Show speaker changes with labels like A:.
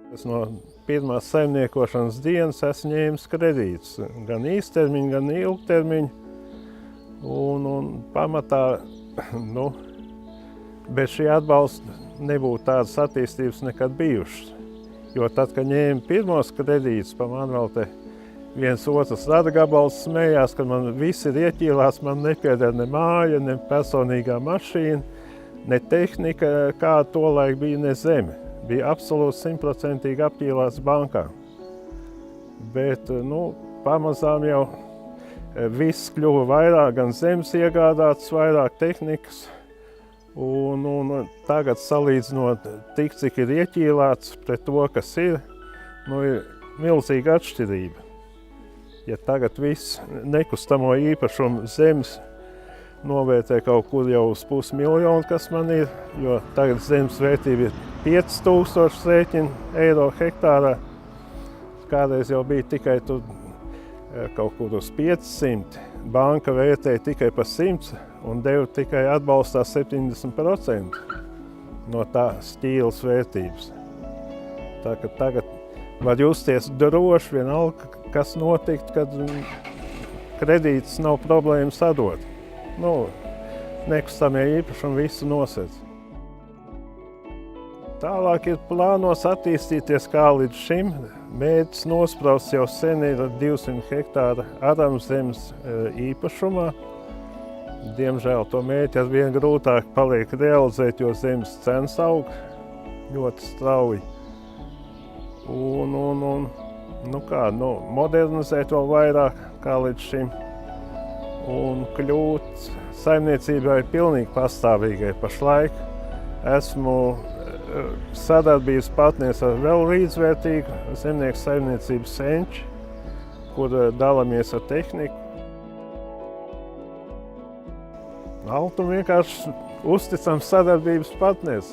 A: Es no pirmās saimniekošanas dienas esmu ņēmis kredītus, gan īstermiņu, gan ilgtermiņu. Un pamatā, bez šī atbalsta nebūtu tādas attīstības nekad bijušas. Jo tad, kad ņēmu pirmos kredītus, pa man vēl te viens otrs rada gabals smējās, ka man viss ir ieķīlās, man nepieder ne māja, ne personīgā mašīna, ne tehnika, kā tolaik bija, ne zeme. Bija absolūti 100% apķīlāts bankā. Bet, pamazām jau viss kļuva vairāk, gan zemes iegādāts, vairāk tehnikas. Un tagad salīdzinot tik, cik ir ieķīlāts pret to, kas ir milzīga atšķirība. Ja tagad viss nekustamo īpašumu zemes novērtē kaut kur jau uz 500 000, kas man ir, jo tagad zemes vērtība ir 5000 rēķina eiro hektārā. Kādreiz jau bija tikai tur kaut kur uz 500, banka vērtēja tikai par 100 un deva tikai atbalstā 70% no tā šķīles vērtības. Tā ka tagad var justies droši, vienalga, kas notikt, kad kredīts nav problēmas atdot. Nekustamie īpašumi visu nosedz. Tālāk ir plānos attīstīties kā līdz šim. Mērķis nosprausts jau sen ir 200 hektāra aramzemes īpašumā. Diemžēl to mērķi arvien grūtāk paliek realizēt, jo zemes cenas aug ļoti strauji. Modernizēt vēl vairāk kā līdz šim un kļūt saimniecībai pilnīgi pastāvīgai. Pašlaik esmu sadarbības partneris ar vēl līdzvērtīgu zemnieku saimniecību Senči, kur dalāmies ar tehniku. Altuma vienkārši uzticams sadarbības partneris.